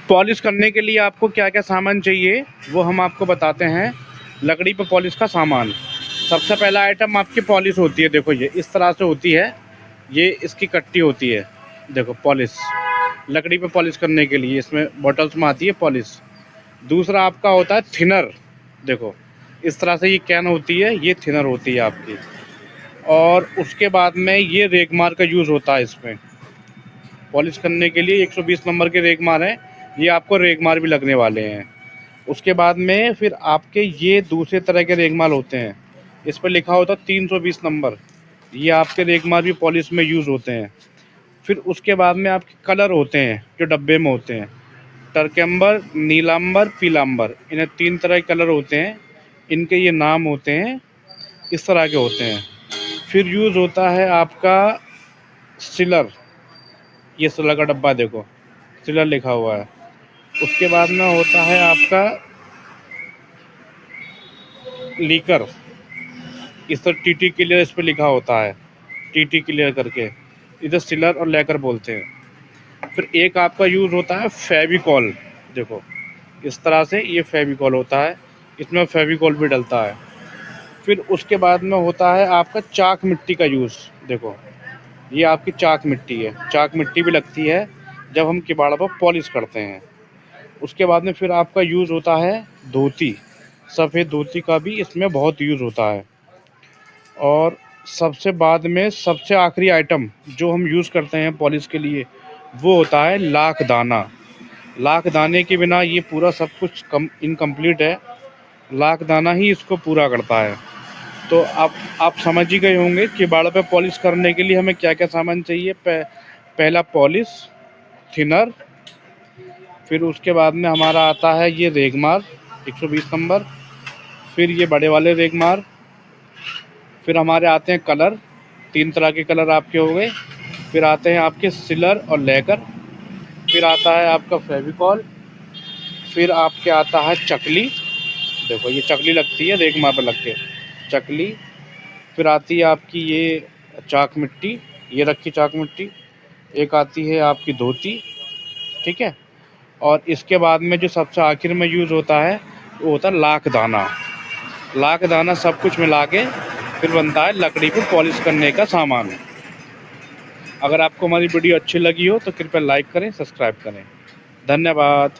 Polish करने के लिए आपको क्या क्या सामान चाहिए वो हम आपको बताते हैं। लकड़ी पे पॉलिश का सामान, सबसे पहला आइटम आपकी पॉलिश होती है। देखो ये इस तरह से होती है, ये इसकी कट्टी होती है। देखो पॉलिश, लकड़ी पे पॉलिश करने के लिए इसमें बॉटल्स में आती है पॉलिश। दूसरा आपका होता है थिनर। देखो इस तरह से ये कैन होती है, ये थिनर होती है आपकी। और उसके बाद में ये रेगमार का यूज़ होता है इसमें पॉलिश करने के लिए। 120 नंबर के रेगमार हैं, ये आपको रेगमार भी लगने वाले हैं। उसके बाद में फिर आपके ये दूसरे तरह के रेगमार होते हैं, इस पर लिखा होता है 320 नंबर, ये आपके रेगमार भी पॉलिश में यूज़ होते हैं। फिर उसके बाद में आपके कलर होते हैं जो डब्बे में होते हैं, टरकेम्बर, नीलाम्बर, पीलाम्बर, इन्हें 3 तरह के कलर होते हैं, इनके ये नाम होते हैं, इस तरह के होते हैं। फिर यूज़ होता है आपका सिलर, ये सिलर का डब्बा देखो सिलर लिखा हुआ है। उसके बाद में होता है आपका लीकर, इस पर टीटी क्लियर इस पर लिखा होता है, टीटी क्लियर करके, इधर सिलर और लेकर बोलते हैं। फिर एक आपका यूज़ होता है फेविकॉल। देखो इस तरह से ये फेविकॉल होता है, इसमें फेविकॉल भी डलता है। फिर उसके बाद में होता है आपका चाक मिट्टी का यूज़। देखो ये आपकी चाक मिट्टी है, चाक मिट्टी भी लगती है जब हम किबाड़ पर पॉलिश करते हैं। उसके बाद में फिर आपका यूज़ होता है धोती, सफ़ेद धोती का भी इसमें बहुत यूज़ होता है। और सबसे बाद में सबसे आखिरी आइटम जो हम यूज़ करते हैं पॉलिश के लिए वो होता है लाख दाना। लाख दाने के बिना ये पूरा सब कुछ कम इनकम्प्लीट है, लाख दाना ही इसको पूरा करता है। तो आप समझ ही गए होंगे कि बाड़ पे पॉलिश करने के लिए हमें क्या क्या सामान चाहिए। पहला पॉलिश, थिनर, फिर उसके बाद में हमारा आता है ये रेगमार 120 नंबर, फिर ये बड़े वाले रेगमार, फिर हमारे आते हैं कलर, 3 तरह के कलर आपके हो गए, फिर आते हैं आपके सिलर और लेकर, फिर आता है आपका फेविकॉल, फिर आपके आता है चकली। देखो ये चकली लगती है रेगमार पर लग के, चकली। फिर आती है आपकी ये चाक मिट्टी, ये रखी चाक मिट्टी। एक आती है आपकी धोती, ठीक है। और इसके बाद में जो सबसे आखिर में यूज़ होता है वो होता है लाख दाना। लाख दाना सब कुछ मिला के फिर बनता है लकड़ी पे पॉलिश करने का सामान। अगर आपको हमारी वीडियो अच्छी लगी हो तो कृपया लाइक करें, सब्सक्राइब करें। धन्यवाद।